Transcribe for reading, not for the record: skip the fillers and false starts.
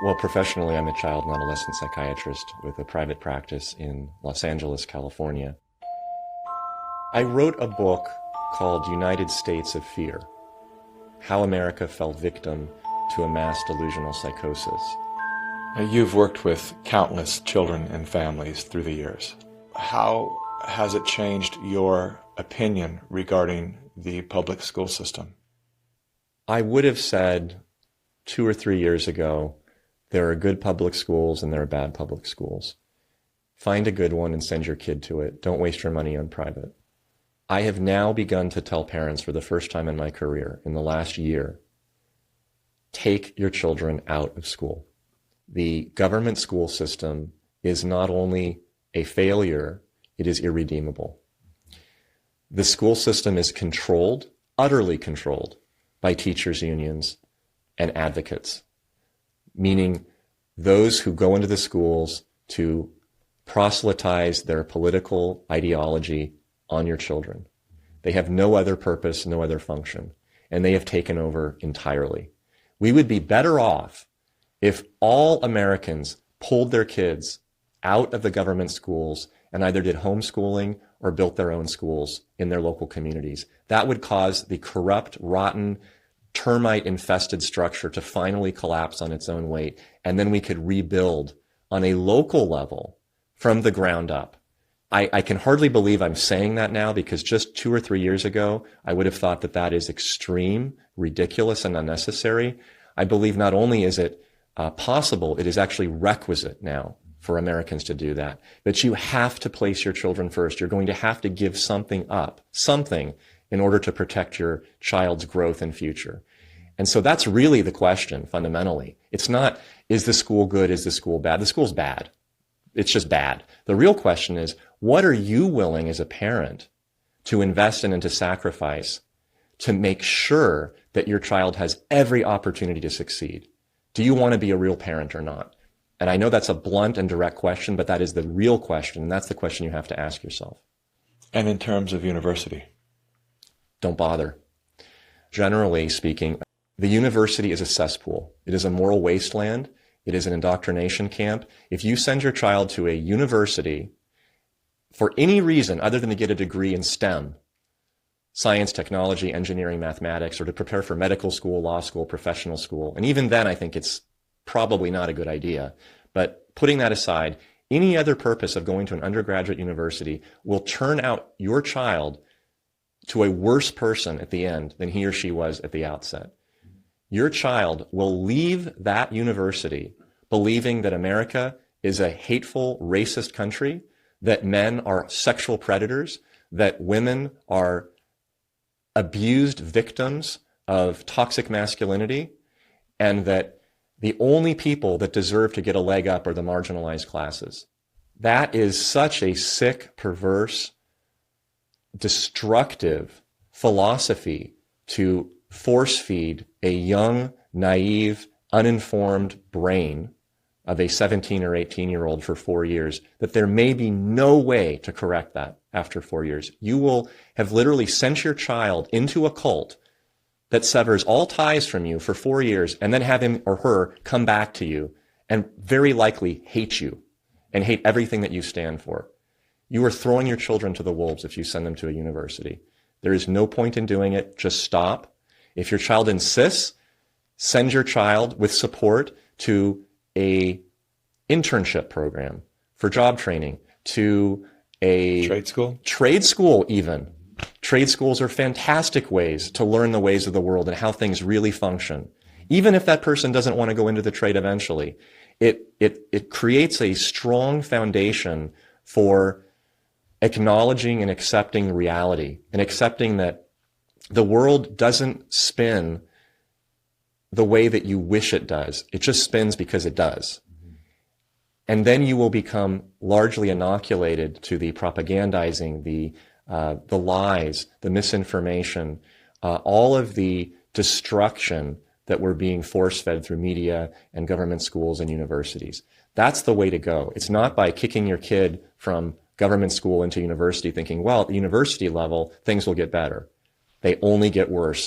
Well, professionally, I'm a child and adolescent psychiatrist with a private practice in Los Angeles, California. I wrote a book called United States of Fear: How America Fell Victim to a Mass Delusional Psychosis. You've worked with countless children and families through the years. How has it changed your opinion regarding the public school system? I would have said 2 or 3 years ago, there are good public schools and there are bad public schools. Find a good one and send your kid to it. Don't waste your money on private. I have now begun to tell parents for the first time in my career, in the last year, take your children out of school. The government school system is not only a failure, it is irredeemable. The school system is controlled, utterly controlled, by teachers' unions and advocates, meaning those who go into the schools to proselytize their political ideology on your children. They have no other purpose, no other function, and they have taken over entirely. We would be better off if all Americans pulled their kids out of the government schools and either did homeschooling or built their own schools in their local communities. That would cause the corrupt, rotten, termite-infested structure to finally collapse on its own weight, and then we could rebuild on a local level from the ground up. I can hardly believe I'm saying that now, because just 2 or 3 years ago, I would have thought that that is extreme, ridiculous, and unnecessary. I believe not only is it possible, it is actually requisite now for Americans to do that. But you have to place your children first. You're going to have to give something up, something, in order to protect your child's growth and future. And so that's really the question, fundamentally. It's not, is the school good? Is the school bad? The school's bad. It's just bad. The real question is, what are you willing as a parent to invest in and to sacrifice to make sure that your child has every opportunity to succeed? Do you want to be a real parent or not? And I know that's a blunt and direct question, but that is the real question, and that's the question you have to ask yourself. And in terms of university? Don't bother. Generally speaking, the university is a cesspool. It is a moral wasteland. It is an indoctrination camp. If you send your child to a university for any reason other than to get a degree in STEM, science, technology, engineering, mathematics, or to prepare for medical school, law school, professional school, and even then I think it's probably not a good idea. But putting that aside, any other purpose of going to an undergraduate university will turn out your child to a worse person at the end than he or she was at the outset. Your child will leave that university believing that America is a hateful, racist country, that men are sexual predators, that women are abused victims of toxic masculinity, and that the only people that deserve to get a leg up are the marginalized classes. That is such a sick, perverse, destructive philosophy to force feed a young, naive, uninformed brain of a 17 or 18-year-old for 4 years, that there may be no way to correct that after 4 years. You will have literally sent your child into a cult that severs all ties from you for 4 years, and then have him or her come back to you and very likely hate you and hate everything that you stand for. You are throwing your children to the wolves if you send them to a university. There is no point in doing it. Just stop. If your child insists, send your child with support to a internship program for job training, to a trade school even. Trade schools are fantastic ways to learn the ways of the world and how things really function. Even if that person doesn't want to go into the trade eventually, it creates a strong foundation for acknowledging and accepting reality, and accepting that the world doesn't spin the way that you wish it does. It just spins because it does. And then you will become largely inoculated to the propagandizing, the lies, the misinformation, all of the destruction that we're being force-fed through media and government schools and universities. That's the way to go. It's not by kicking your kid from government school into university thinking, well, at the university level, things will get better. They only get worse.